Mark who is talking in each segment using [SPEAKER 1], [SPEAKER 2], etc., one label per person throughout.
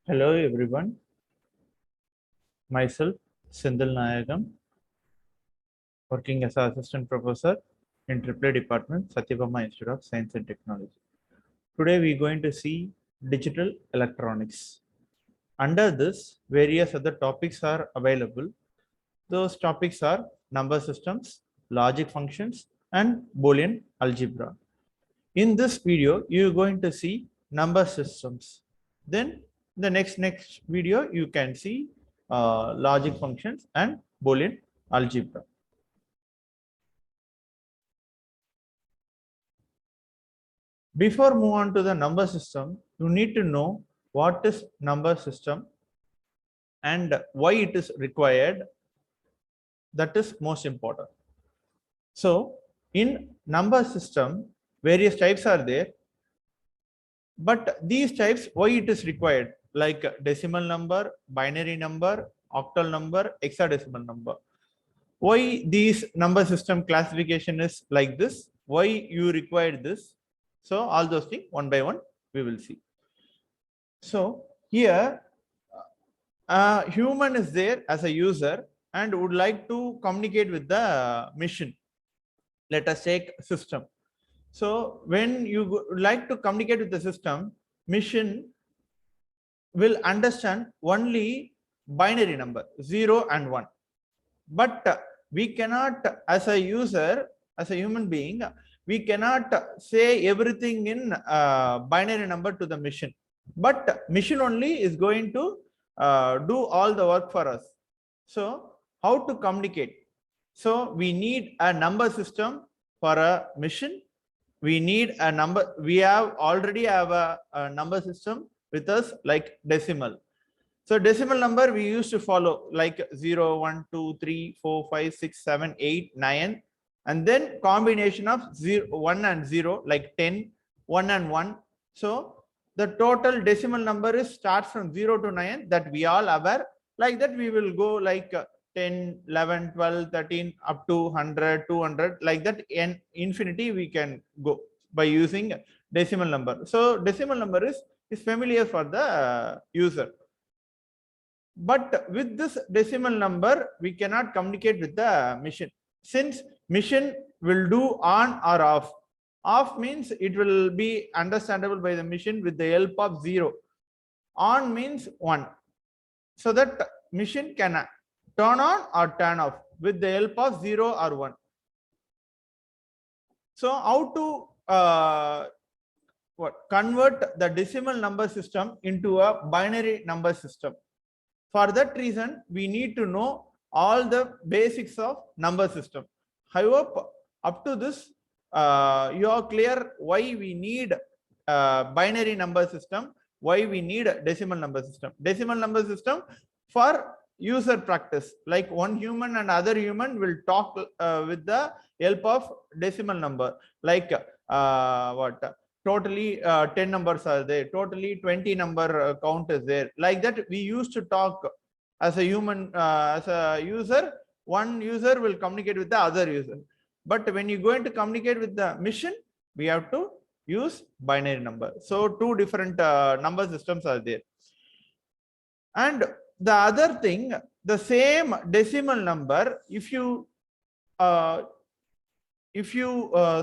[SPEAKER 1] Hello everyone, myself Sindhil Nayagam, working as an assistant professor in AAA department, Satyabama Institute of Science and Technology. Today we are going to see digital electronics. Under this, various other topics are available. Those topics are number systems, logic functions, and Boolean algebra. In this video, you are going to see number systems. Then the next video, you can see logic functions and Boolean algebra. Before move on to the number system, you need to know what is number system and why it is required. That is most important. So in number system, various types are there. But these types, why it is required? Like decimal number, binary number, octal number, hexadecimal number. Why these number system classification is like this? Why you require this? So all those things one by one we will see. So here a human is there as a user and would like to communicate with the machine. Let us take system. So when you like to communicate with the system, machine will understand only binary number 0 and 1. But we cannot, as a user, as a human being, we cannot say everything in binary number to the machine. But machine only is going to do all the work for us. So how to communicate? So we need a number system for a machine. We need a number. We already have a number system with us like decimal. So decimal number we used to follow like 0, 1, 2, 3, 4, 5, 6, 7, 8, 9, and then combination of 0, 1 and 0 like 10, 1 and 1. So the total decimal number is starts from 0 to 9 that we all aware. Like that we will go like 10, 11, 12, 13 up to 100, 200 like that. In infinity we can go by using decimal number. So decimal number is familiar for the user. But with this decimal number, we cannot communicate with the machine. Since machine will do on or off. Off means it will be understandable by the machine with the help of 0. On means 1. So that machine can turn on or turn off with the help of 0 or 1. So how to convert the decimal number system into a binary number system? For that reason, we need to know all the basics of number system. I hope up to this, you are clear why we need binary number system, why we need decimal number system. Decimal number system for user practice, like one human and other human will talk with the help of decimal number, like totally 10 numbers are there, totally 20 number count is there. Like that we used to talk as a human, as a user, one user will communicate with the other user. But when you go into communicate with the machine, we have to use binary number. So two different number systems are there. And the other thing, the same decimal number, if you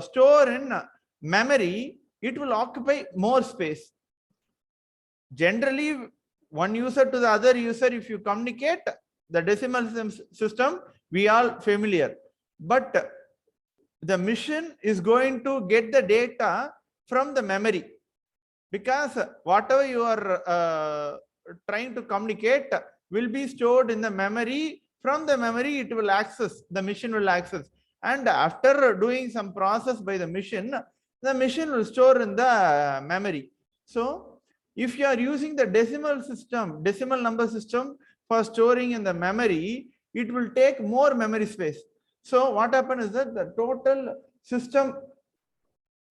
[SPEAKER 1] store in memory, it will occupy more space. Generally, one user to the other user, if you communicate the decimal system, we are familiar. But the machine is going to get the data from the memory, because whatever you are trying to communicate will be stored in the memory. From the memory, it will access, the machine will access. And after doing some process by the machine will store in the memory. So if you are using the decimal system, decimal number system for storing in the memory, it will take more memory space. So what happens is that the total system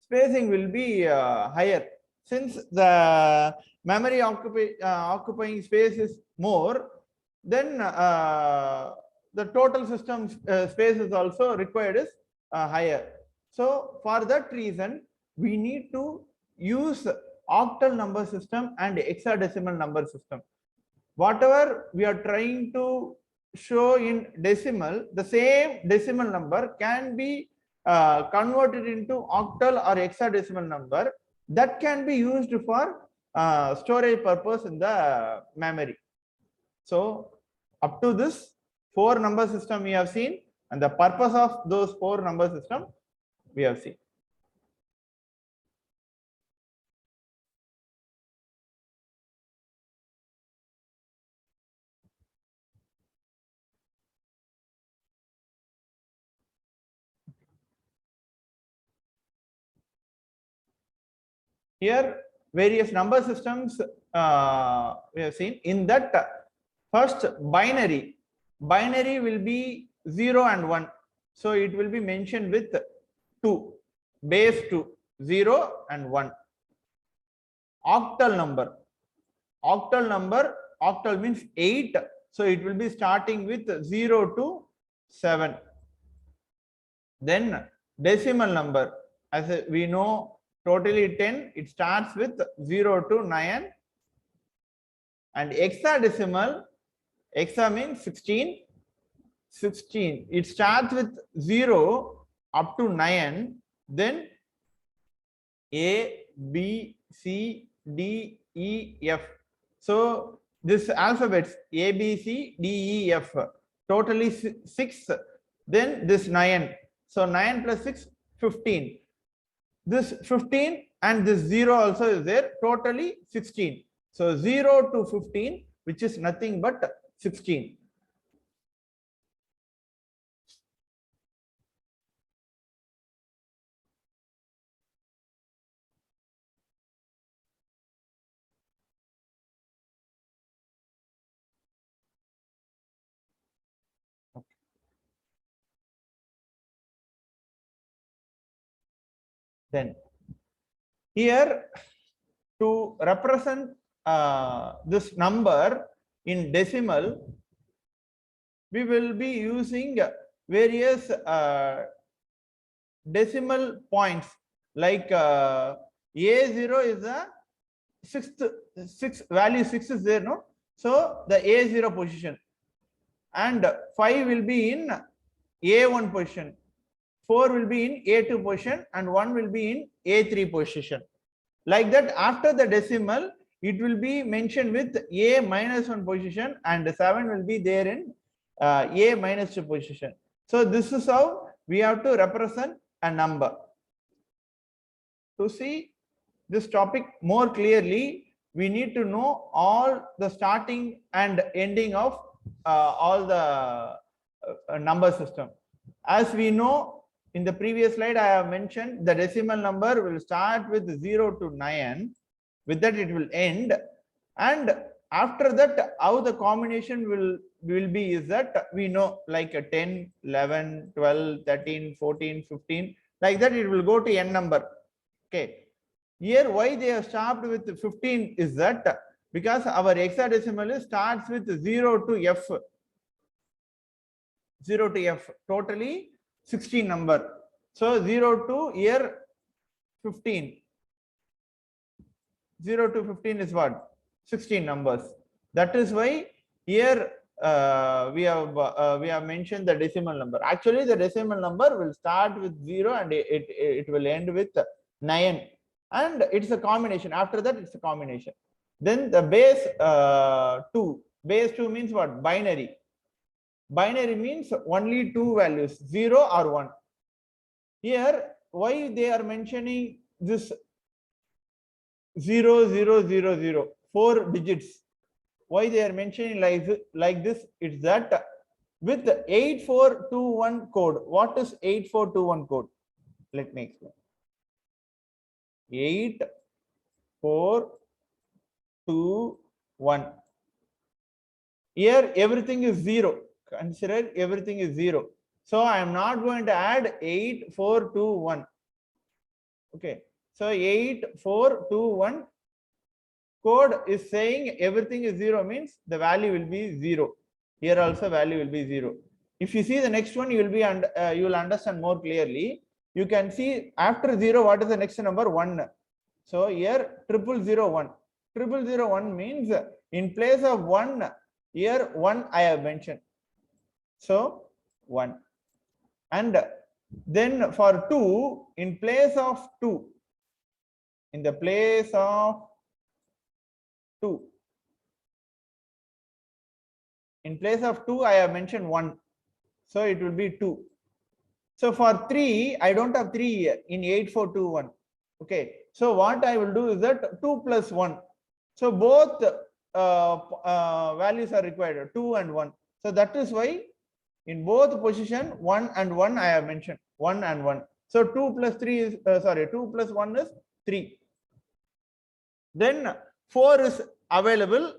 [SPEAKER 1] spacing will be higher. Since the memory occupying space is more, then the total system space is also required is higher. So for that reason, we need to use octal number system and hexadecimal number system. Whatever we are trying to show in decimal, the same decimal number can be converted into octal or hexadecimal number that can be used for storage purpose in the memory. So up to this 4 number system we have seen, and the purpose of those 4 number system we have seen. Here various number systems we have seen. In that, first binary will be 0 and 1, so it will be mentioned with 2, base 2, 0 and 1. Octal number, octal means 8, so it will be starting with 0 to 7. Then decimal number, as we know, totally 10, it starts with 0 to 9. And hexadecimal, hexa means 16, it starts with 0 up to 9, then A, B, C, D, E, F. So this alphabets A, B, C, D, E, F, totally 6, then this 9. So 9 plus 6, 15. This 15 and this 0 also is there, totally 16. So 0 to 15, which is nothing but 16. Then here, to represent this number in decimal, we will be using various decimal points, like A0 is the sixth value, 6 is there, no? So the A0 position, and 5 will be in A1 position, 4 will be in A2 position, and 1 will be in A3 position. Like that, after the decimal, it will be mentioned with A minus 1 position, and 7 will be there in A minus 2 position. So this is how we have to represent a number. To see this topic more clearly, we need to know all the starting and ending of all the number system. As we know, in the previous slide, I have mentioned the decimal number will start with 0 to 9. With that, it will end. And after that, how the combination will be is that we know, like a 10, 11, 12, 13, 14, 15, like that it will go to n number. Okay. Here, why they have stopped with 15 is that because our hexadecimal starts with 0 to F. 0 to F, totally 16 number. So 0 to here 15. 0 to 15 is what? 16 numbers. That is why here we have mentioned the decimal number. Actually, the decimal number will start with 0 and it will end with 9. And it's a combination. After that, it's a combination. Then the base 2. Base 2 means what? Binary. Binary means only 2 values, 0 or 1. Here, why they are mentioning this 0, 0, 0, 0, 4 digits? Why they are mentioning like this? It's that with the 8421 code. What is 8421 code? Let me explain. 8421. Here everything is 0. Consider everything is 0. So I am not going to add 8421. Okay. So 8421 code is saying everything is 0, means the value will be 0. Here also value will be 0. If you see the next one, you will be you will understand more clearly. You can see after 0, what is the next number? 1. So here 0001. 0001 means in place of 1, here 1 I have mentioned. So 1. And then for 2, in place of 2, in the place of 2, in place of 2 I have mentioned 1. So it will be 2. So for 3, I don't have 3 here in 8421. Okay. So what I will do is that 2 plus 1. So both values are required, 2 and 1. So that is why in both position 1 and 1 I have mentioned 1 and 1. So 2 plus 3 is 2 plus 1 is 3. Then 4 is available.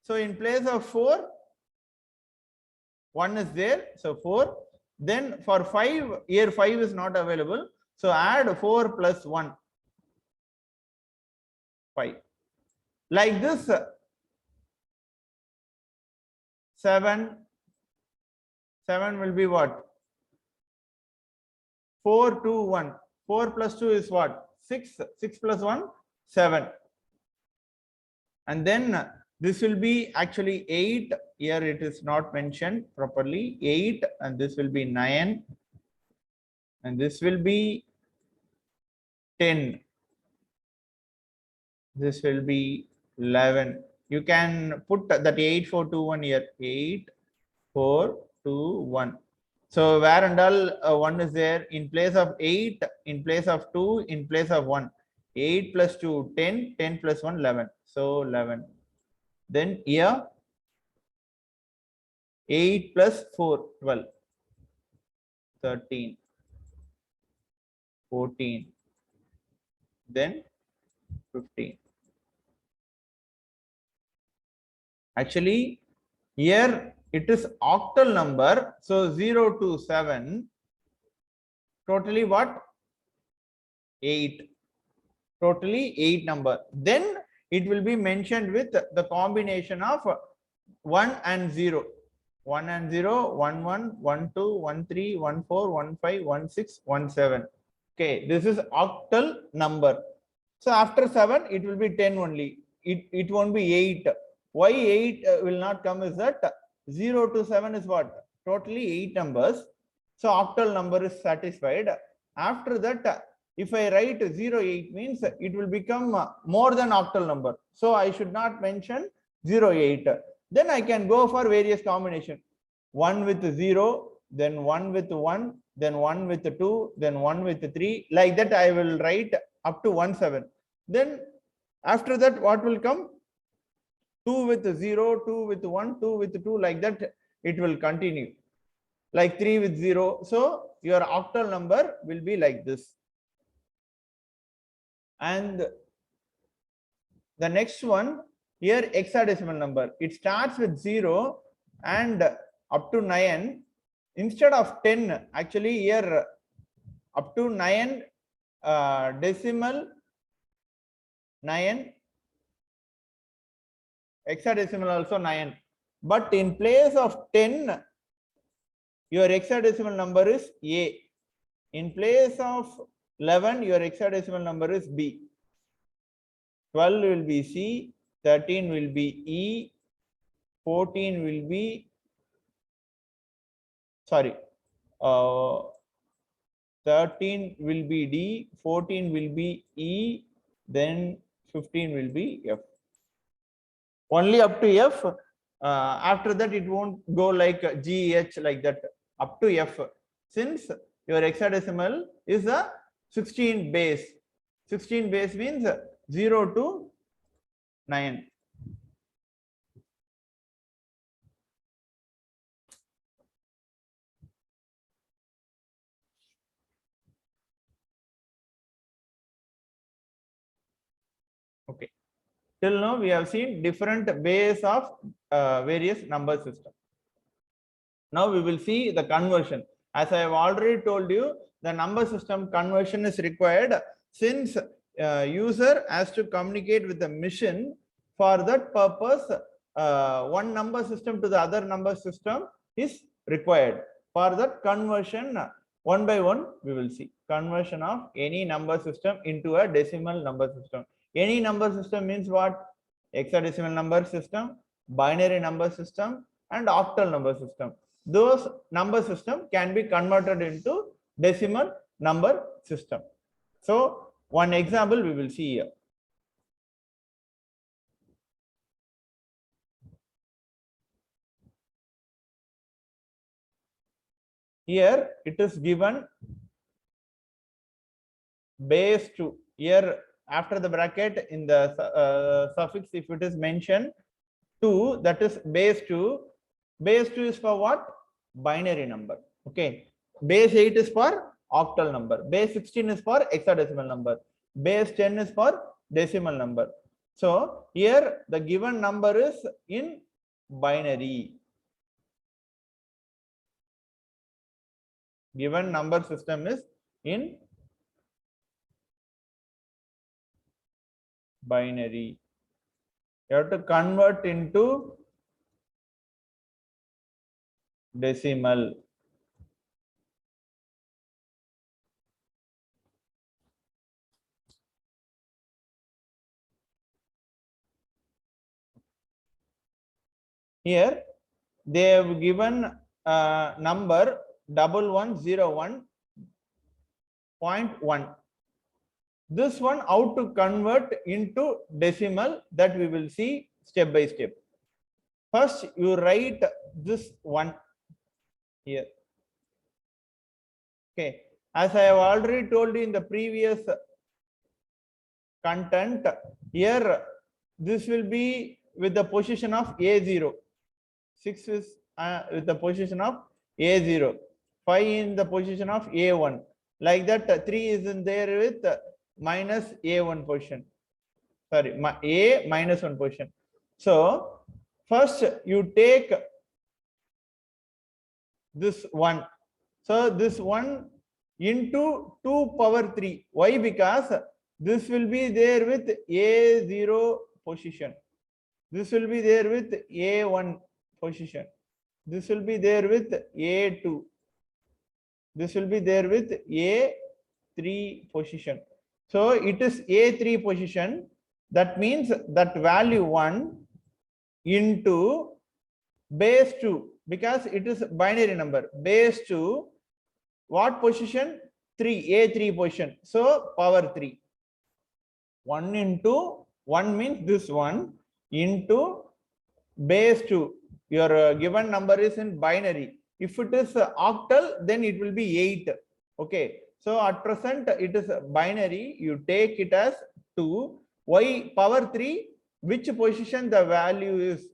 [SPEAKER 1] So in place of 4, 1 is there. So 4. Then for 5, here 5 is not available. So add 4 plus 1. 5. Like this, 7 will be what? 4, 2, 1. 4 plus 2 is what? 6. 6 plus 1, 7. And then this will be actually 8. Here it is not mentioned properly. 8, and this will be 9. And this will be 10. This will be 11. You can put that 8, 4, 2, 1 here. 8, 4, 2, 1. So where and all 1 is there, in place of 8, in place of 2, in place of 1. 8 plus 2, 10, 10 plus 1, 11. So 11. Then here 8 plus 4, 12. 13. 14. Then 15. Actually, here it is octal number. So 0 to 7. Totally what? 8. Totally 8 number. Then it will be mentioned with the combination of 1 and 0. 1 and 0, 1, 1, 1, 2, 1, 3, 1, 4, 1, 5, 1, 6, 1, 7. Okay, this is octal number. So after 7, it will be 10 only. It won't be 8. Why 8 will not come is that 0 to 7 is what? Totally 8 numbers. So octal number is satisfied. After that, if I write 08 means it will become more than octal number. So I should not mention 08. Then I can go for various combination. 1 with 0, then 1 with 1, then 1 with 2, then 1 with 3. Like that I will write up to 17. Then after that what will come? 2 with 0, 2 with 1, 2 with 2, like that it will continue. Like 3 with 0. So your octal number will be like this. And the next one, here hexadecimal number. It starts with 0 and up to 9. Instead of 10, actually here up to 9 decimal 9. Hexadecimal also 9. But in place of 10, your hexadecimal number is A. In place of 11, your hexadecimal number is B. 12 will be C. 13 will be E. 14 will be, 13 will be D. 14 will be E. Then 15 will be F. Only up to F. After that, it won't go like G, H, like that. Up to F. Since your hexadecimal is a 16 base. 16 base means 0 to 9. Okay. Till now, we have seen different ways of various number system. Now we will see the conversion. As I have already told you, the number system conversion is required since user has to communicate with the machine. For that purpose, one number system to the other number system is required. For that conversion, One by one, we will see conversion of any number system into a decimal number system. Any number system means what? Hexadecimal number system, binary number system, and octal number system. Those number system can be converted into decimal number system. So one example we will see here. Here it is given base 2. Here after the bracket in the suffix, if it is mentioned 2, that is base 2. Base 2 is for what? Binary number. Okay. Base 8 is for octal number. Base 16 is for hexadecimal number. Base 10 is for decimal number. So here the given number is in binary. Given number system is in binary. You have to convert into decimal. Here they have given number 1101.1. This one how to convert into decimal, that we will see step by step. First you write this one here. Okay, as I have already told you in the previous content, here this will be with the position of A0. 6 is with the position of A0. 5 in the position of A1. Like that, 3 is in there with minus A1 position. Sorry, A minus 1 position. So first you take this one. So this one into 2 power 3. Why? Because this will be there with A0 position. This will be there with A1 position. This will be there with A2. This will be there with A3 position. So it is A3 position. That means that value 1 into base 2, because it is binary number. Base 2, what position? 3, A3 position. So power 3. 1 into 1 means this one into base 2. Your given number is in binary. If it is octal, then it will be 8. Okay. So at present it is binary. You take it as 2. Why power 3? Which position the value is?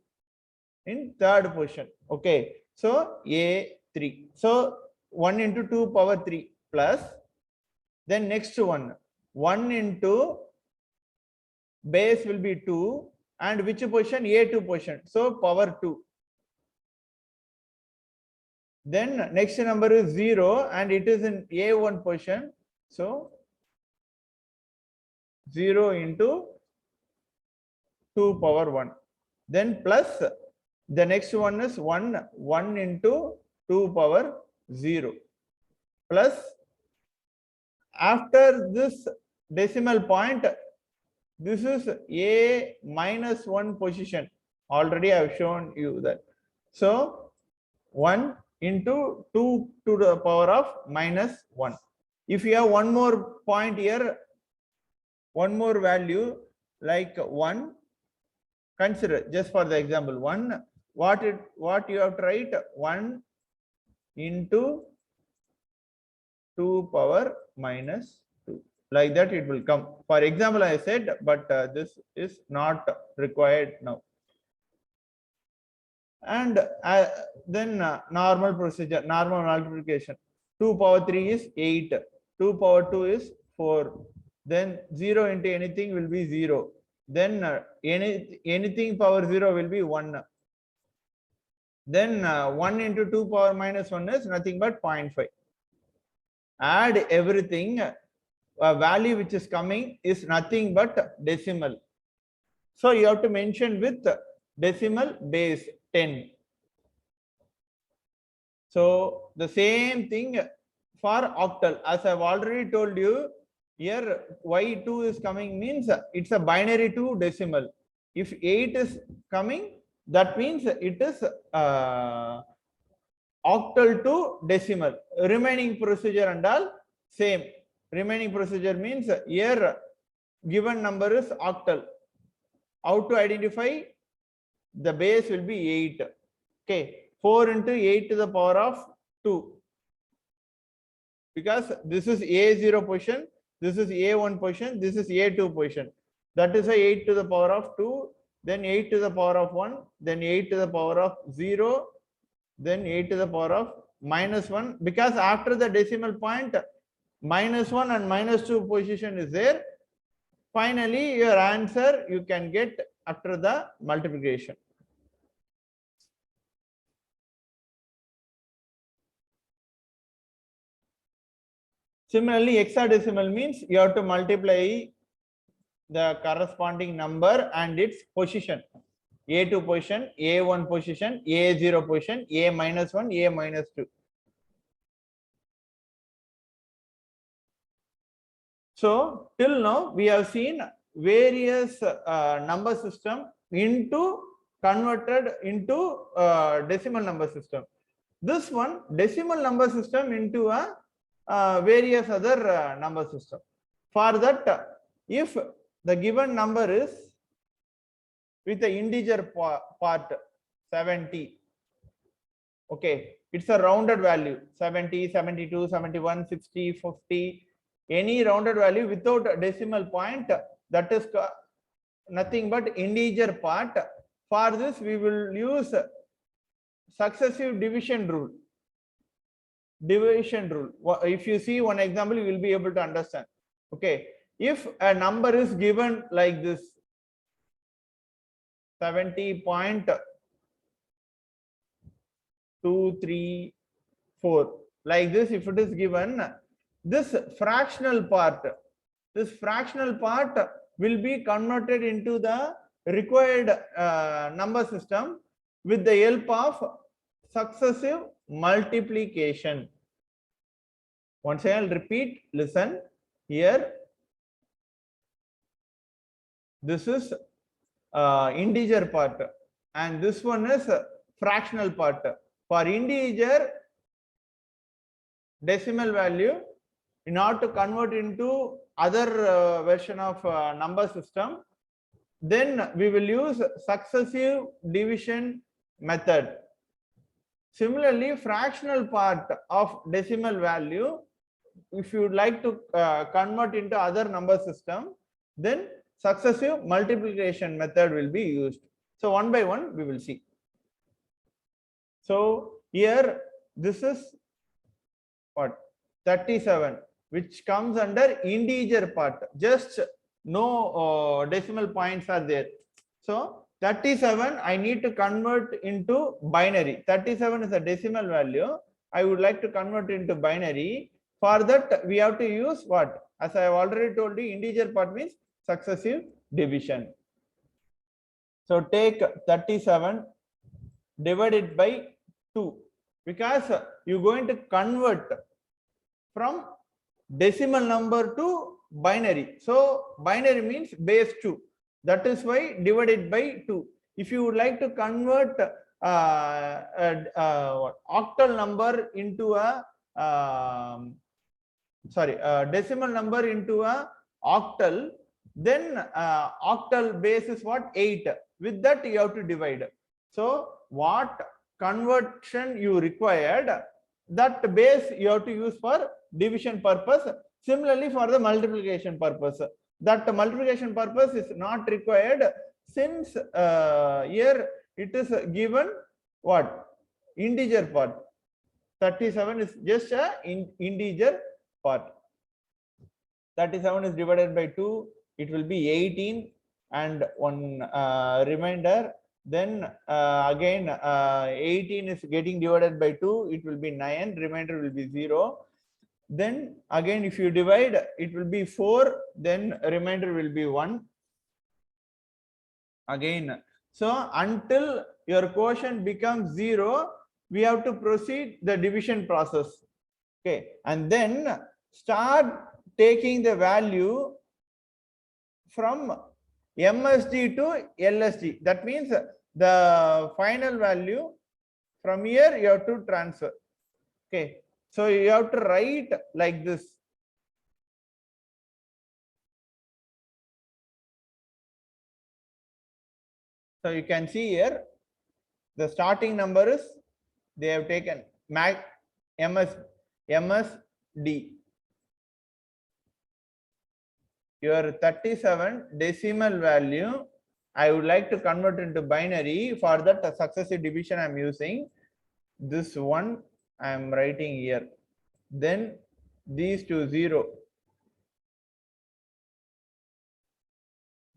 [SPEAKER 1] In third position. Okay. So A3. So 1 into 2 power 3 plus. Then next one. 1 into base will be 2. And which position? A2 position. So power 2. Then next number is 0 and it is in A1 position. So 0 into 2 power 1. Then plus the next one is 1 into 2 power 0. Plus after this decimal point, this is A minus 1 position. Already I have shown you that. So 1 into 2 to the power of minus 1. If you have one more point here, one more value like 1, consider just for the example 1, what you have to write? 1 into 2 power minus 2. Like that it will come. For example, I said, but this is not required now. And then normal procedure, normal multiplication. 2 power 3 is 8. 2 power 2 is 4. Then 0 into anything will be 0. Then anything power 0 will be 1. Then 1 into 2 power minus 1 is nothing but 0.5. Add everything. Value which is coming is nothing but decimal. So you have to mention with decimal base 10. So the same thing for octal. As I've already told you, here y2 is coming means it's a binary to decimal. If 8 is coming, that means it is octal to decimal. Remaining procedure and all same. Remaining procedure means here given number is octal. How to identify? The base will be 8. Okay, 4 into 8 to the power of 2. Because this is A0 position, this is A1 position, this is A2 position. That is a 8 to the power of 2, then 8 to the power of 1, then 8 to the power of 0, then 8 to the power of -1. Because after the decimal point, -1 and -2 position is there. Finally, your answer you can get after the multiplication. Similarly, hexadecimal means you have to multiply the corresponding number and its position. A2 position, A1 position, A0 position, A-1, A-2. So till now we have seen various number system converted into decimal number system. This one decimal number system into a various other number system. For that, if the given number is with the integer part 70, okay, it's a rounded value 70, 72, 71, 60, 50, any rounded value without a decimal point, that is nothing but integer part. For this we will use successive division rule. If you see one example, you will be able to understand. Okay, if a number is given like this 70.234, like this, if it is given, this fractional part will be converted into the required number system with the help of successive multiplication. Once I'll repeat, listen here. This is integer part and this one is fractional part. For integer decimal value, in order to convert into other version of number system, then we will use successive division method. Similarly, fractional part of decimal value, if you would like to convert into other number system, then successive multiplication method will be used. So one by one we will see. So here this is what 37, which comes under integer part. Just no decimal points are there. So 37 I need to convert into binary. 37 is a decimal value. I would like to convert into binary. For that we have to use what? As I have already told you, integer part means successive division. So take 37 divided by 2, because you're going to convert from decimal number to binary. So binary means base 2. That is why divided by 2. If you would like to convert octal number into a decimal number into a octal, then octal base is what? 8. With that you have to divide. So what conversion you required, that base you have to use for division purpose. Similarly for the multiplication purpose, that multiplication purpose is not required, since here it is given what? Integer part. 37 is just a integer part. 37 is divided by 2, it will be 18 and one remainder. Then again 18 is getting divided by 2, it will be 9, remainder will be 0. Then again if you divide, it will be 4, then remainder will be 1 again. So until your quotient becomes 0, we have to proceed the division process. Okay, and then start taking the value from MSD to LSD. That means the final value from here you have to transfer. Okay, so you have to write like this. So you can see here the starting number is, they have taken MSD. Your 37 decimal value, I would like to convert into binary. For that successive division I'm using this one, I'm writing here. Then these two 0.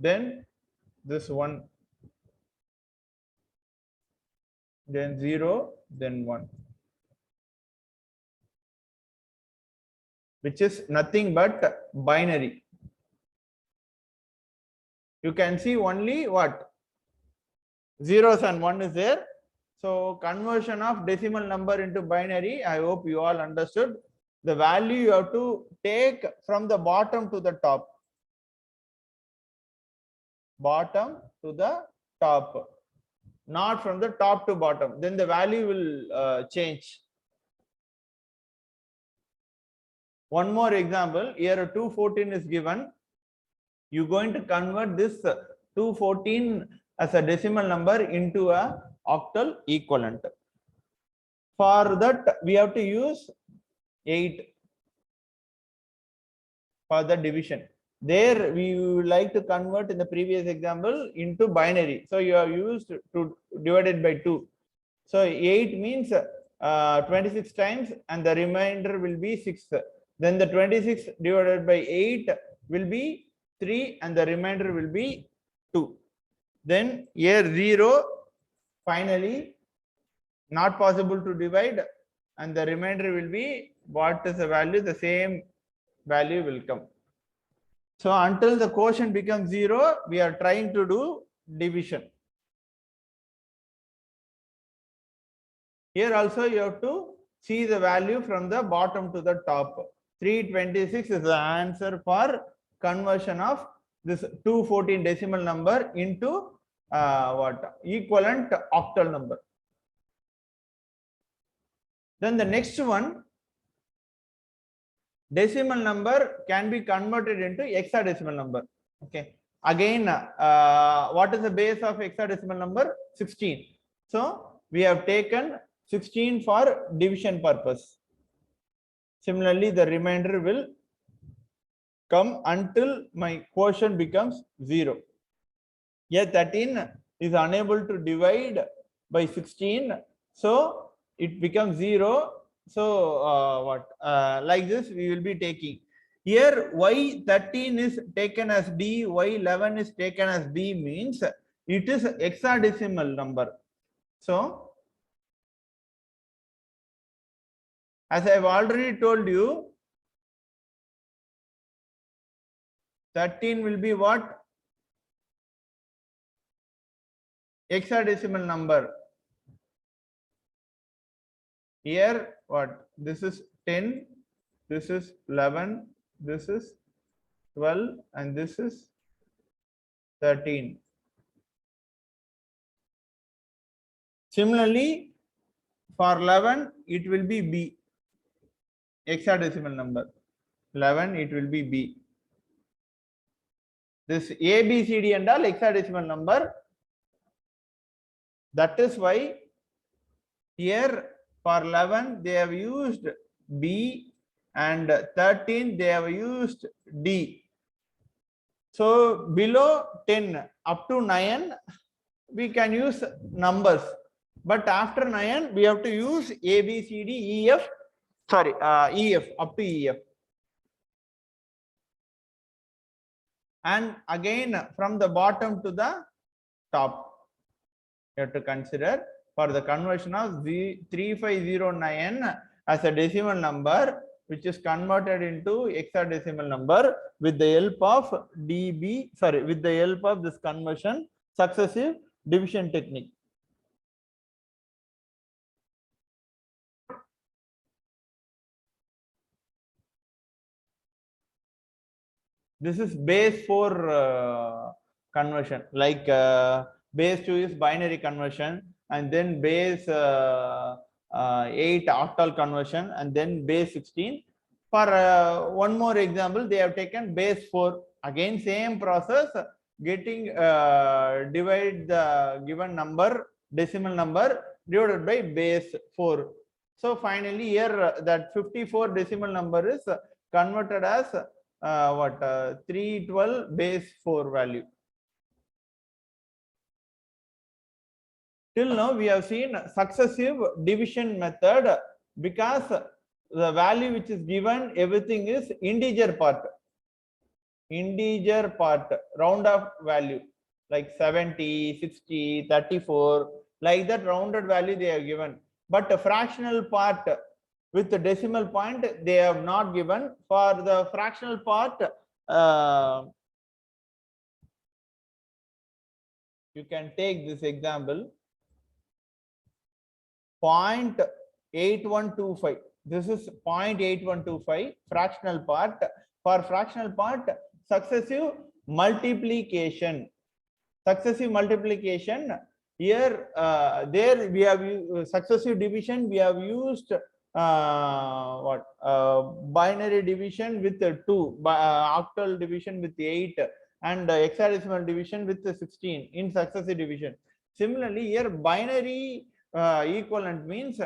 [SPEAKER 1] Then this one. Then 0, then 1. Which is nothing but binary. You can see only what? Zeros and 1 is there. So conversion of decimal number into binary, I hope you all understood. The value you have to take from the bottom to the top. Bottom to the top. Not from the top to bottom. Then the value will change. One more example. Here 214 is given. You're going to convert this 214 as a decimal number into a octal equivalent. For that, we have to use 8 for the division. There, we would like to convert in the previous example into binary. So you have used to divided by 2. So 8 means 26 times, and the remainder will be 6. Then the 26 divided by 8 will be 3, and the remainder will be 2. Then here 0, finally not possible to divide, and the remainder will be, what is the value? The same value will come. So until the quotient becomes 0, we are trying to do division. Here also you have to see the value from the bottom to the top. 326 is the answer for conversion of this 214 decimal number into what? Equivalent octal number. Then the next one, decimal number can be converted into hexadecimal number. Okay. Again, what is the base of hexadecimal number? 16. So we have taken 16 for division purpose. Similarly, the remainder will come until my quotient becomes 0. Here 13 is unable to divide by 16. So it becomes 0. So like this we will be taking. Here y13 is taken as D, y11 is taken as B, means it is hexadecimal number. So as I have already told you, 13 will be what? Hexadecimal number. Here what? This is 10, this is 11, this is 12, and this is 13. Similarly, for 11, it will be B. Hexadecimal number. 11, it will be B. This A, B, C, D and all hexadecimal number. That is why here for 11 they have used B, and 13 they have used D. So below 10 up to 9 we can use numbers, but after 9 we have to use A, B, C, D, E, F, EF, up to EF. And again from the bottom to the top, you have to consider for the conversion of 3509 as a decimal number, which is converted into hexadecimal number with the help of with the help of this conversion successive division technique. This is base 4 conversion, like base 2 is binary conversion, and then base 8 octal conversion, and then base 16. For one more example, they have taken base 4. Again, same process, getting divide the given number, decimal number, divided by base 4. So finally, here that 54 decimal number is converted as 312 base 4 value. Till now we have seen successive division method, because the value which is given, everything is integer part, round off value, like 70, 60, 34, like that rounded value they have given. But a fractional part with the decimal point they have not given. For the fractional part, you can take this example, 0.8125. This is 0.8125 fractional part. For fractional part, successive multiplication. Here, there we have successive division. We have used binary division with 2, octal division with 8, and hexadecimal division with 16 in successive division. Similarly, here binary equivalent means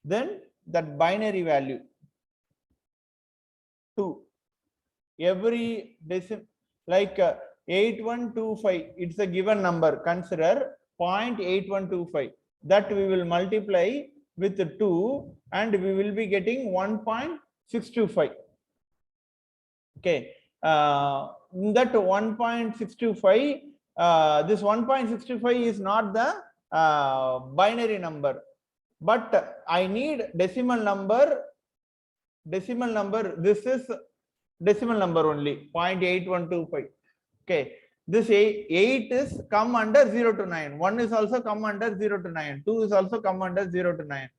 [SPEAKER 1] then that binary value 2. Every decimal, like 8125, it's a given number. Consider 0.8125, that we will multiply with 2, and we will be getting 1.625. Okay, that 1.625, this 1.625 is not the binary number, but I need decimal number. This is decimal number only, 0.8125. Okay, this 8 is come under 0 to 9, 1 is also come under 0 to 9, 2 is also come under 0 to 9,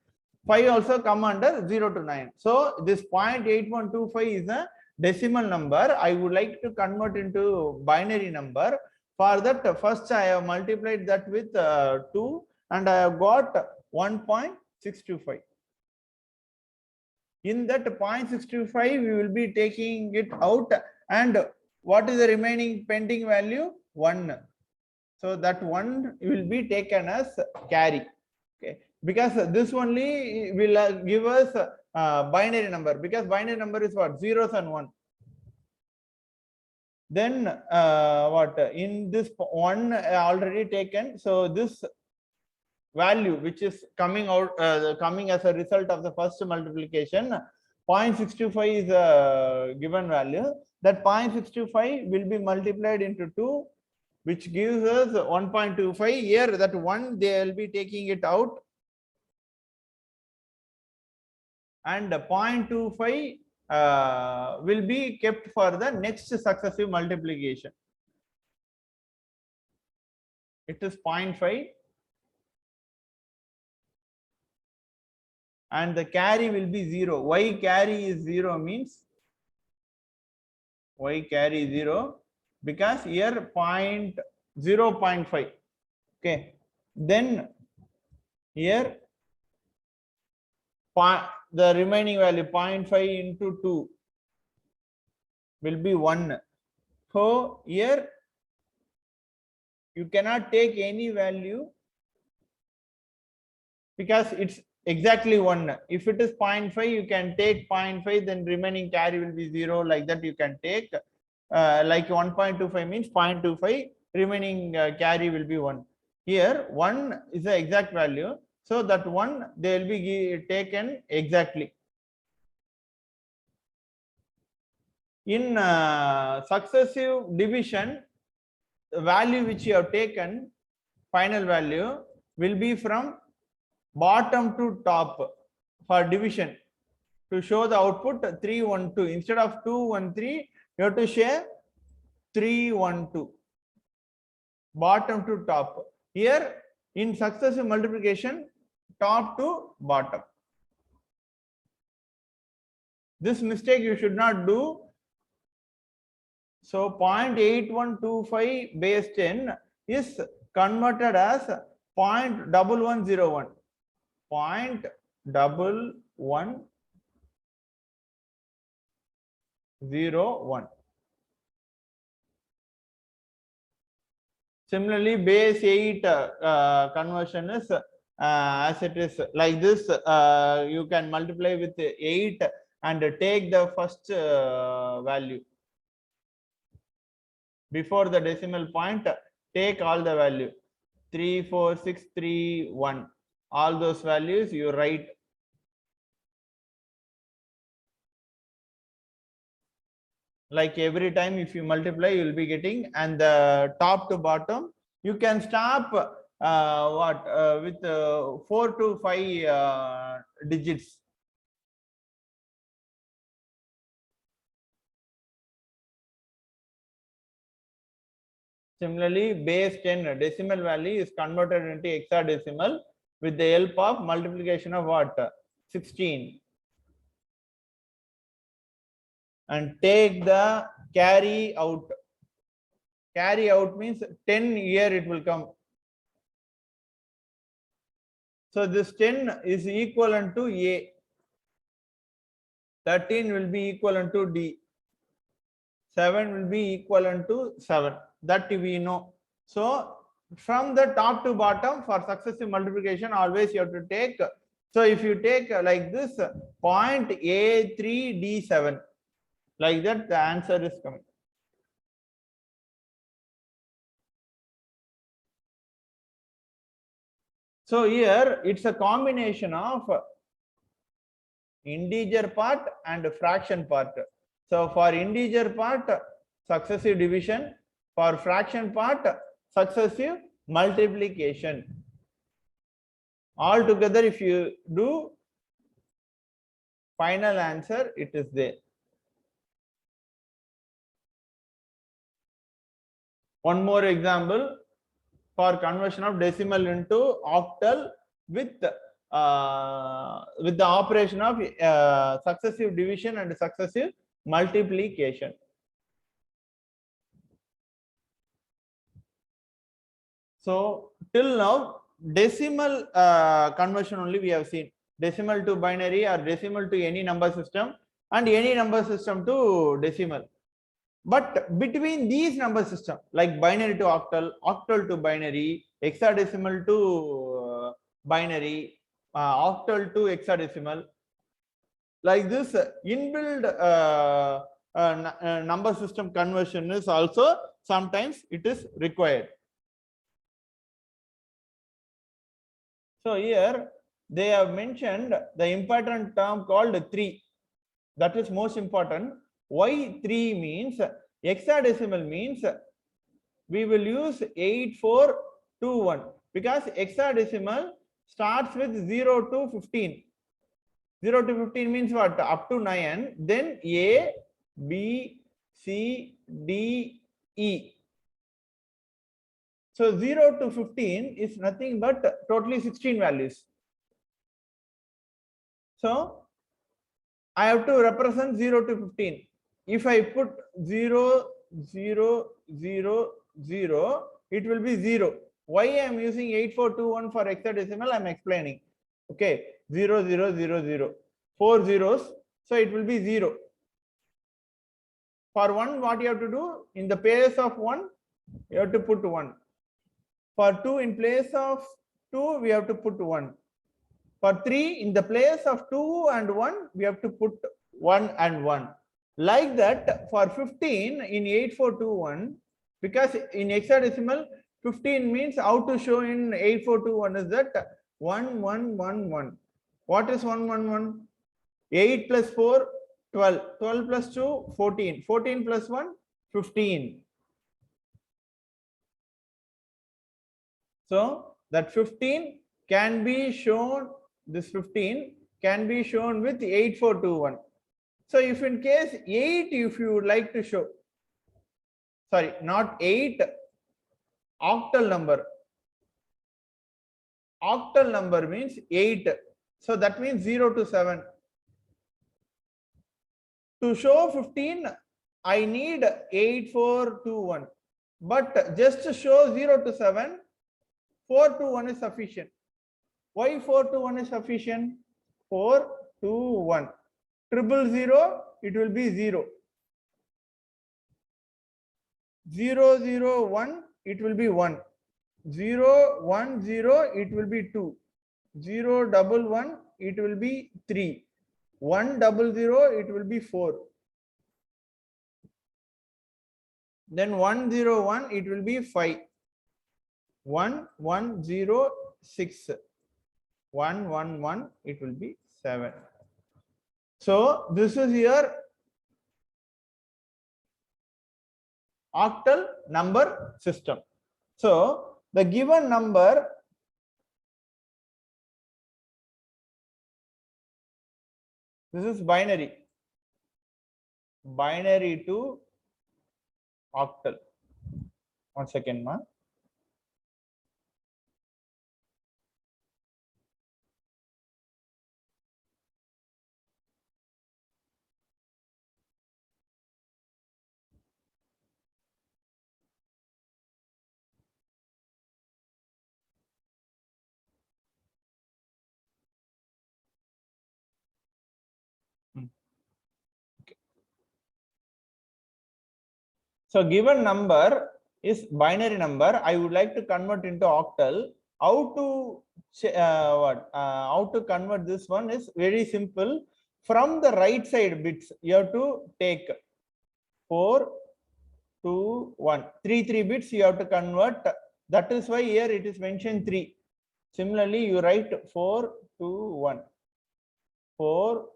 [SPEAKER 1] 5 also come under 0 to 9. So this 0.8125 is a decimal number. I would like to convert into binary number. For that, first I have multiplied that with 2, and I have got 1.625. In that 0.625, we will be taking it out, and what is the remaining pending value? 1. So that 1 will be taken as carry. Okay, because this only will give us binary number, because binary number is what? Zeros and 1. Then in this 1 already taken, so this value which is coming out, coming as a result of the first multiplication, 0.625 is a given value. That 0.625 will be multiplied into 2, which gives us 1.25. Here that 1 they will be taking it out, and 0.25 will be kept for the next successive multiplication. It is 0.5. And the carry will be 0. Why carry is 0 means? Why carry 0? Because here 0.5. Okay. Then here the remaining value 0.5 into 2 will be 1. So here you cannot take any value, because it's exactly 1. If it is 0.5, you can take 0.5, then remaining carry will be 0. Like that you can take, like 1.25 means 0.25, remaining carry will be 1. Here 1 is the exact value, so that 1 they will be taken exactly. In successive division, the value which you have taken, final value, will be from bottom to top. For division, to show the output 312, instead of 213, you have to share 312, bottom to top. Here in successive multiplication, top to bottom. This mistake you should not do. So 0.8125 base 10 is converted as 0.1101. 0.1101. Similarly, base 8 conversion is as it is like this. You can multiply with 8 and take the first value. Before the decimal point, take all the value 3, 4, 6, 3, 1. All those values you write. Like every time if you multiply, you will be getting, and the top to bottom, you can stop with 4 to 5 digits. Similarly, base 10 decimal value is converted into hexadecimal with the help of multiplication of what? 16. And take the carry out. Carry out means 10 here it will come. So this 10 is equivalent to A. 13 will be equivalent to D. 7 will be equivalent to 7. That we know. So from the top to bottom, for successive multiplication, always you have to take. So if you take like this, point A3D7, like that, the answer is coming. So here it's a combination of integer part and fraction part. So for integer part, successive division. For fraction part, successive multiplication. All together, if you do, final answer, it is there. One more example for conversion of decimal into octal with the operation of successive division and successive multiplication. So till now, decimal conversion only we have seen. Decimal to binary or decimal to any number system and any number system to decimal. But between these number system, like binary to octal, octal to binary, hexadecimal to binary, octal to hexadecimal, like this inbuilt number system conversion is also sometimes it is required. So here they have mentioned the important term called 3. That is most important. Why 3 means hexadecimal means we will use 8421 because hexadecimal starts with 0 to 15. 0 to 15 means what? Up to 9. Then A, B, C, D, E. So 0 to 15 is nothing but totally 16 values. So I have to represent 0 to 15. If I put 0, 0, 0, 0, it will be 0. Why I am using 8421 for hexadecimal? I am explaining. Okay, 0, 0, 0, 0. 4 zeros. So it will be 0. For 1, what you have to do? In the place of 1, you have to put 1. For 2, in place of 2, we have to put 1. For 3, in the place of 2 and 1, we have to put 1 and 1. Like that, for 15 in 8421, because in hexadecimal, 15 means how to show in 8421 is that 1, 1, 1, 1. What is 1, 1, 1? 8 plus 4, 12. 12 plus 2, 14. 14 plus 1, 15. So that 15 can be shown, this 15 can be shown with 8421. So if in case 8, if you would like to show, sorry, not 8, octal number. Octal number means 8. So that means 0 to 7. To show 15, I need 8421, but just to show 0 to 7, 421 is sufficient. Why 421 is sufficient? 421. 000, it will be 0. 001, it will be 1. 010, it will be 2. 011, it will be 3. 100, it will be 4. Then 101, it will be 5. 1106. 111, it will be 7. So this is your octal number system. So the given number this is binary to octal. 1 second, ma. Okay. So given number is binary number. I would like to convert into octal. How to how to convert this one is very simple. From the right side bits, you have to take 4, 2, 1. 3 bits you have to convert. That is why here it is mentioned 3. Similarly, you write 4, 2, 1. 4,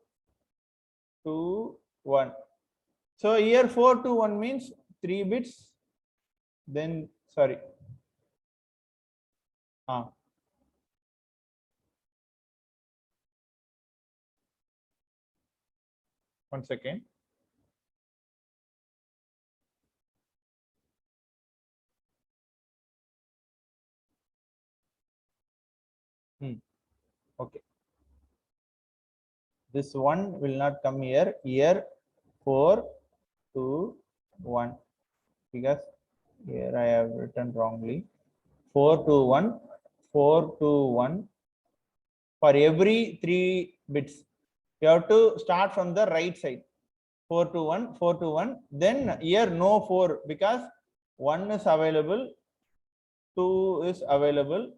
[SPEAKER 1] 2, 1. So here 4, 2, 1 means 3 bits. Then sorry. 1 second. Okay. This one will not come here. Here 4, 2, 1. Because here I have written wrongly. 4, 2, 1. 4, 2, 1. For every 3 bits, you have to start from the right side. 4 to 1, 4 to 1. Then here no 4 because 1 is available, 2 is available,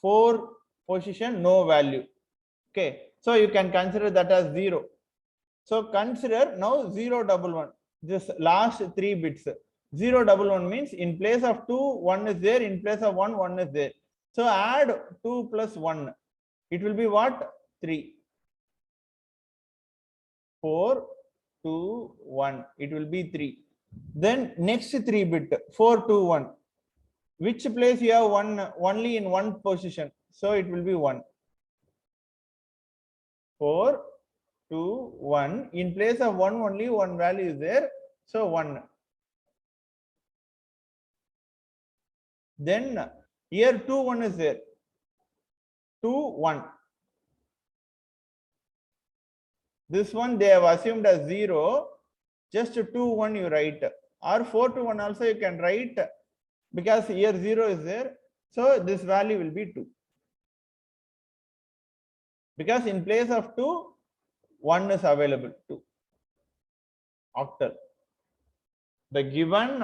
[SPEAKER 1] 4 position no value. Okay, so you can consider that as 0. So consider now 011. This last 3 bits. 011 means in place of 2, 1 is there. In place of 1, 1 is there. So add 2 plus 1. It will be what? 3. 4, 2, 1. It will be 3. Then next 3 bit 4, 2, 1. Which place you have 1 only in one position? So it will be 1. 4, 2, 1. In place of 1 only one value is there. So 1. Then here 2, 1 is there. 2, 1. This one they have assumed as 0. Just 2, 1 you write. Or 4 to 1 also you can write because here 0 is there. So this value will be 2. Because in place of 2, 1 is available. 2. Octal. The given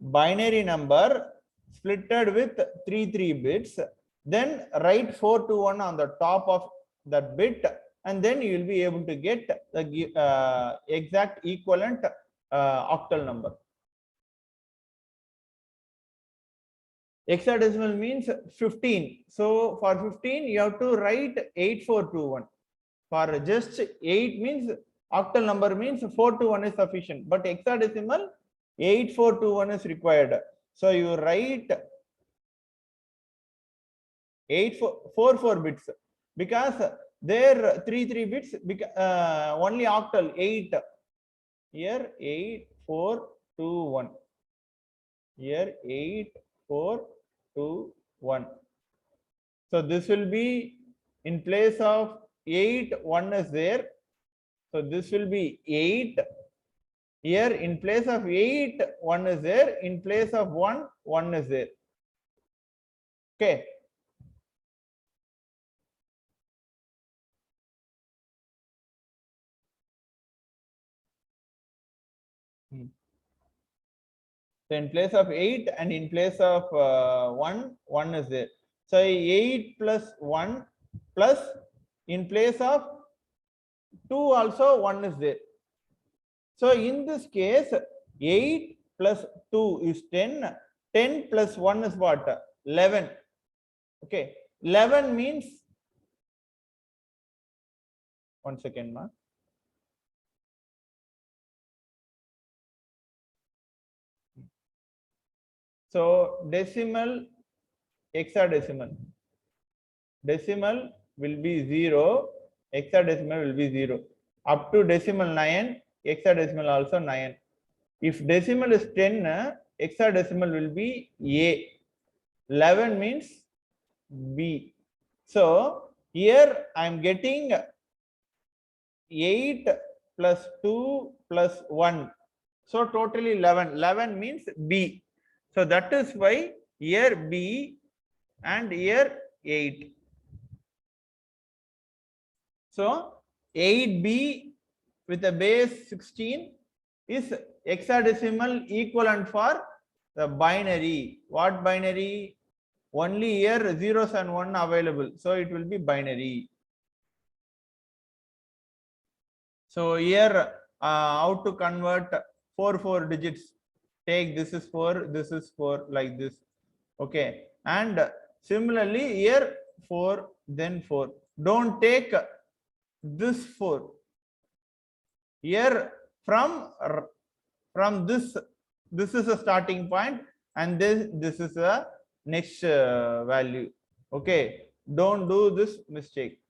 [SPEAKER 1] binary number splitted with 3 bits. Then write 4 to 1 on the top of that bit. And then you will be able to get the exact equivalent octal number. Hexadecimal means 15. So for 15, you have to write 8421. For just 8 means octal number means 421 is sufficient. But hexadecimal 8421 is required. So you write 4 bits because there 3 bits only octal 8. Here 8 4 2 1. Here 8 4 2 1. So this will be in place of 8 1 is there. So this will be 8 Here in place of 8, 1 is there. In place of 1, 1 is there. Okay. So in place of 8 and in place of 1, 1 is there. So 8 plus 1 plus in place of 2 also 1 is there. So in this case, 8 plus 2 is 10. 10 plus 1 is what? 11. Okay. 11 means, one second, ma. So decimal, hexadecimal. Decimal will be 0, hexadecimal will be 0. Up to decimal 9, hexadecimal also 9. If decimal is 10, hexadecimal will be A. 11 means B. So here I am getting 8 plus 2 plus 1. So totally 11. 11 means B. So that is why here B and here 8. So 8B with a base 16 is hexadecimal equivalent for the binary. What binary? Only here zeros and 1 available. So it will be binary. So here how to convert 4 digits? Take this is 4, this is 4, like this. Okay. And similarly here 4, then 4. Don't take this 4. Here from this is a starting point and this is a next value. Okay. Don't do this mistake.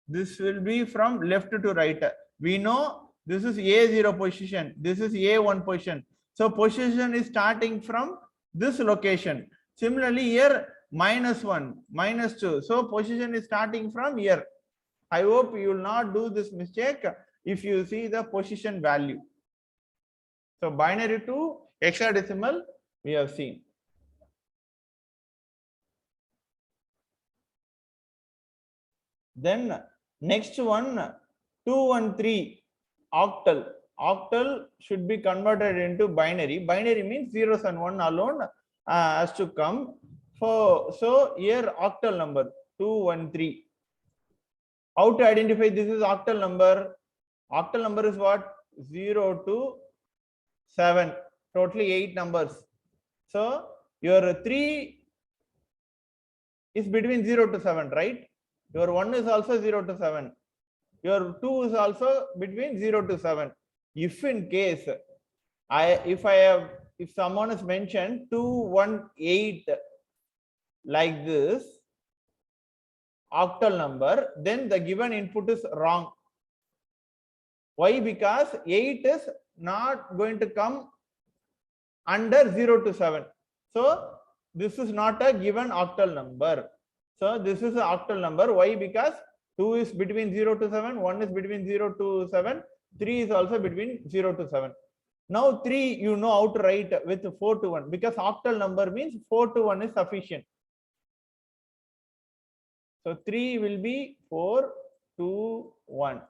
[SPEAKER 1] This will be from left to right. We know this is A0 position. This is A1 position. So position is starting from this location. Similarly here -1, -2. So position is starting from here. I hope you will not do this mistake if you see the position value. So binary to hexadecimal we have seen. Then next one, 213 octal. Octal should be converted into binary. Binary means zeros and 1 alone has to come. So here octal number 213. How to identify this is octal number? Octal number is what? 0 to 7. Totally 8 numbers. So your 3 is between 0 to 7, right? Your 1 is also 0 to 7. Your 2 is also between 0 to 7. If in case if someone is mentioned 218 like this octal number, then the given input is wrong. Why? Because 8 is not going to come under 0 to 7. So this is not a given octal number. So this is an octal number. Why? Because 2 is between 0 to 7, 1 is between 0 to 7, 3 is also between 0 to 7. Now 3 you know how to write with 4 to 1 because octal number means 4 to 1 is sufficient. So 3 will be 4, 2, 1.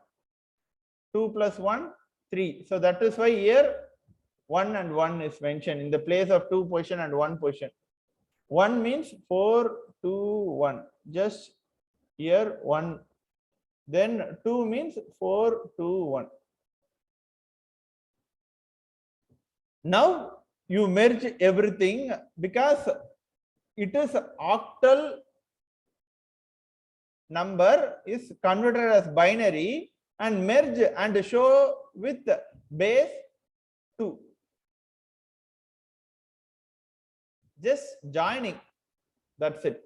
[SPEAKER 1] 2 plus 1, 3. So that is why here 1 and 1 is mentioned in the place of 2 position and 1 position. 1 means 4, 2, 1. Just here 1. Then 2 means 4, 2, 1. Now you merge everything because it is octal number is converted as binary and merge and show with base 2. Just joining. That's it.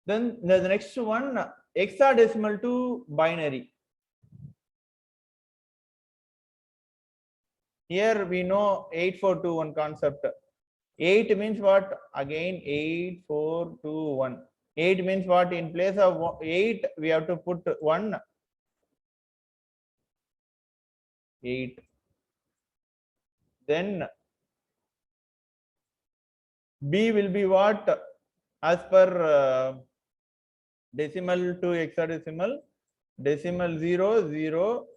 [SPEAKER 1] Then the next one, hexadecimal to binary. Here we know 8421 concept. 8 means what? Again 8421. 8 means what? In place of 8, we have to put 1. 8. Then B will be what? As per decimal to hexadecimal. Decimal 0, 0.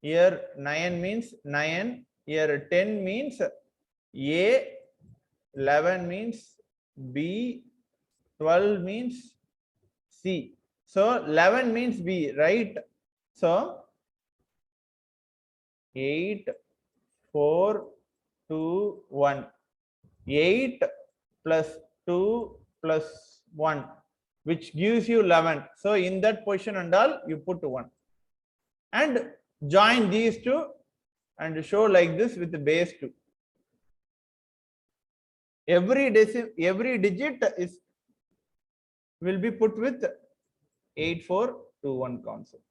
[SPEAKER 1] Here 9 means 9. Here 10 means A. 11 means B. 12 means C. So 11 means B, right? So 8, 4, 2, 1. 8 plus 2 plus 1, which gives you 11. So in that position and all, you put 1. And join these two and show like this with the base 2. Every digit will be put with 8421 concept.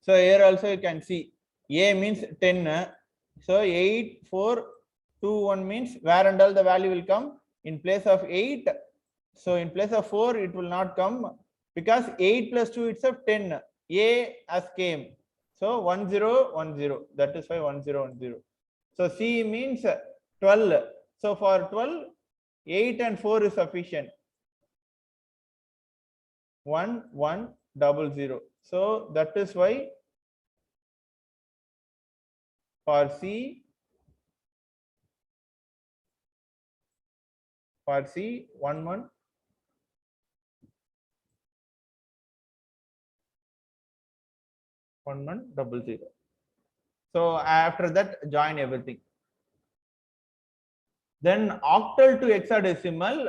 [SPEAKER 1] So here also you can see A means 10. So 8421 means where and all the value will come in place of 8. So in place of 4 it will not come because 8 plus 2 itself 10. A as came. So 1010. That is why 1010. So C means 12. So for 12, 8 and 4 is sufficient. 1100. So that is why for C 1100. So after that, join everything. Then octal to hexadecimal.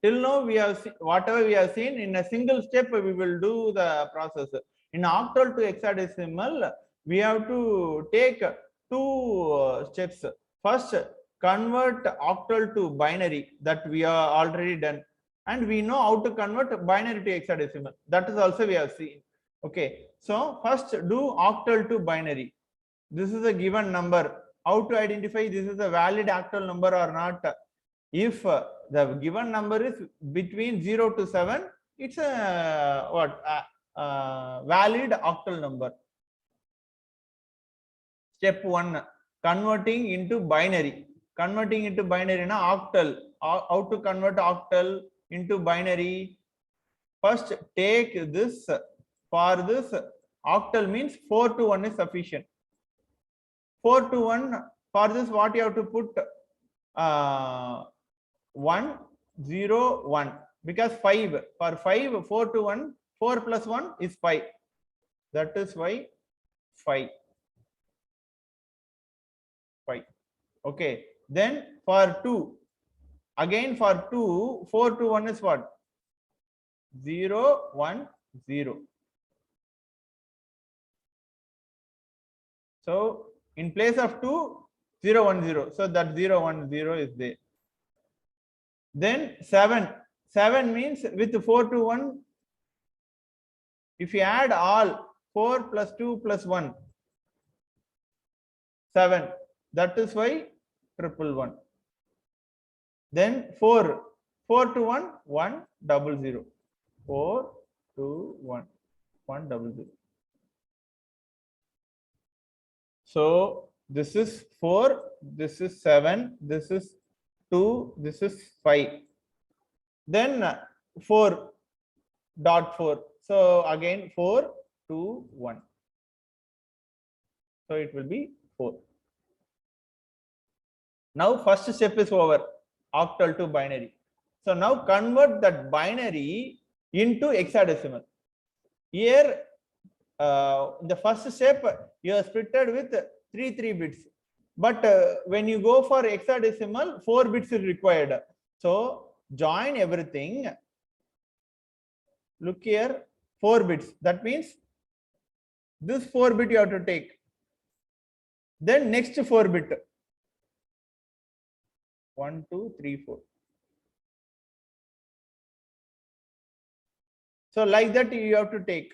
[SPEAKER 1] Till now we have whatever we have seen in a single step we will do the process. In octal to hexadecimal we have to take 2 steps. First, convert octal to binary, that we are already done, and we know how to convert binary to hexadecimal. That is also we have seen. Okay, so first do octal to binary. This is a given number. How to identify this is a valid octal number or not? If the given number is between 0 to 7, it's a valid octal number. Step 1, converting into binary. Converting into binary na octal. How to convert octal into binary? First take this. For this, octal means 4 to 1 is sufficient. 4 to 1, for this what you have to put? 1, 0, 1. Because 5, for 5, 4 to 1, 4 plus 1 is 5. That is why 5. Okay. Then for 2, again for 2, 4 to 1 is what? 0, 1, 0. So in place of 2, 0, 1, 0. So that 0, 1, 0 is there. Then 7. 7 means with 4 to 1, if you add all 4 plus 2 plus 1, 7. That is why 111. Then 4. 4 to 1, 100. 4 to 1, 100. So this is 4, this is 7, this is 2, this is 5. Then 4.4. So again 4, 2, 1. So it will be 4. Now first step is over, octal to binary. So now convert that binary into hexadecimal. Here the first step you are splitted with 3 bits, but when you go for hexadecimal 4 bits is required. So join everything. Look here, 4 bits. That means this 4 bit you have to take. Then next 4 bit. 1, 2, 3, 4. So like that you have to take.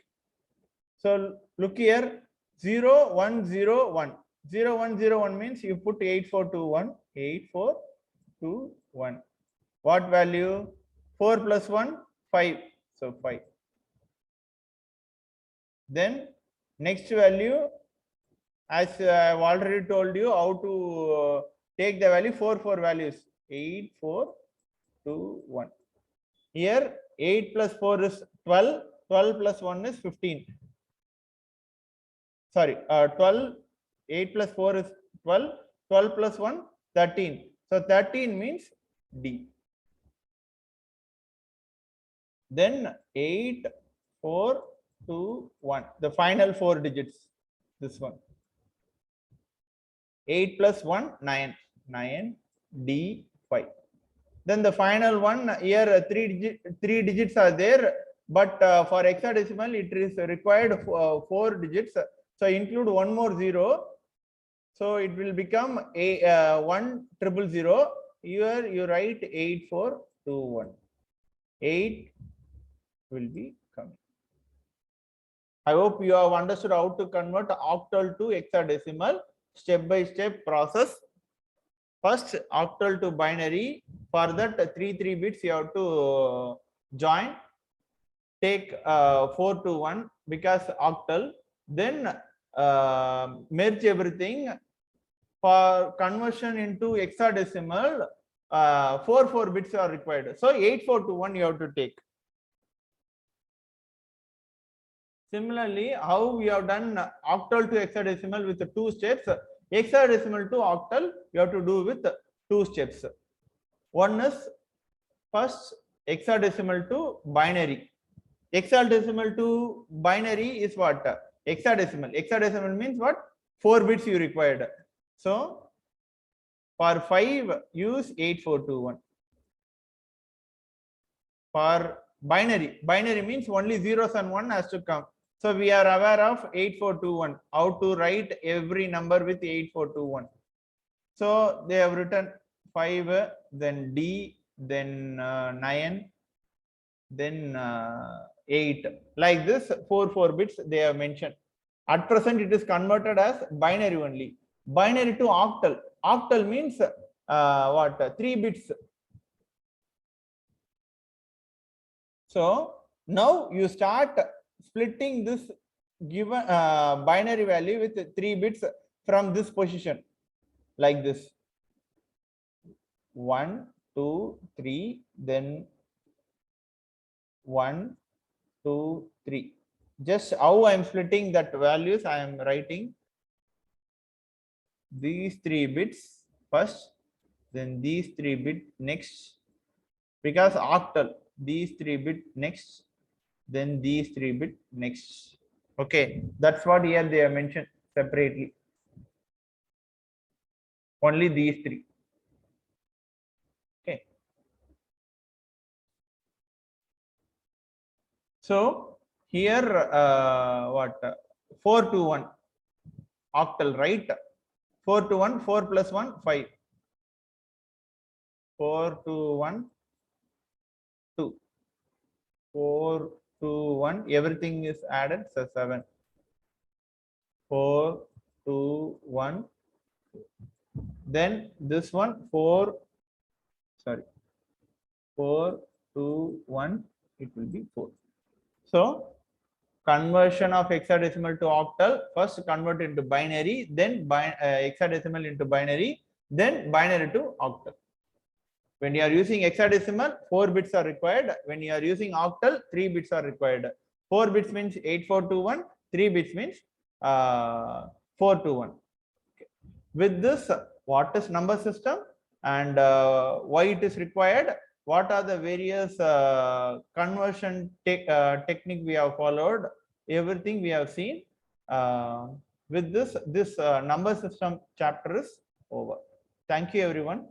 [SPEAKER 1] So look here, 0, 1, 0, 1. 0, 1, 0, 1 means you put 8421, 8421. What value? 4 plus 1, 5. So 5. Then next value, as I have already told you how to take the value, 4 values. 8, 4, 2, 1. Here 8 plus 4 is 12. 12 plus 1 is 15. Sorry, 12. 8 plus 4 is 12. 12 plus 1, 13. So 13 means D. Then 8, 4, 2, 1. The final 4 digits. This one. 8 plus 1, 9. 9, D, 5. Then the final one, here three digits are there, but for hexadecimal it is required 4 digits. So include one more 0. So it will become a 1,000,000. Here you write 8421. 8 will be coming. I hope you have understood how to convert octal to hexadecimal. Step by step process. First octal to binary. For that 3 bits you have to join. Take 4 to 1 because octal. Then merge everything. For conversion into hexadecimal, 4 bits are required. So 8421 you have to take. Similarly, how we have done octal to hexadecimal with 2 steps, hexadecimal to octal you have to do with 2 steps. One is first hexadecimal to binary. Hexadecimal to binary is what? Hexadecimal. Hexadecimal means what? 4 bits you required. So for 5 use 8421. For binary means only zeros and 1 has to come. So we are aware of 8421, how to write every number with 8421. So they have written 5, then D, then 9, then 8. Like this, 4 bits they have mentioned. At present, it is converted as binary only. Binary to octal. Octal means what? 3 bits. So now you start splitting this given binary value with 3 bits from this position, like this. 1, 2, 3, then 1, 2, 3. Just how I am splitting that values, I am writing these 3 bits first, then these 3 bits next, because octal, these 3 bits next, then these 3 bits next. Okay, that's what here they have mentioned separately. Only these 3. Okay. So here what? 4 to 1 octal, right? 4 to 1, 4 plus 1, 5. 4 to 1, 2. 4 to 1, everything is added, so 7. 4 to 1. Then this one 4 to 1, it will be 4. So conversion of hexadecimal to octal, first convert into binary, then hexadecimal into binary, then binary to octal. When you are using hexadecimal, 4 bits are required. When you are using octal, 3 bits are required. 4 bits means 8421, 3 bits means 421. Okay. With this, what is number system and why it is required? What are the various conversion technique we have followed? Everything we have seen. With this number system chapter is over. Thank you, everyone.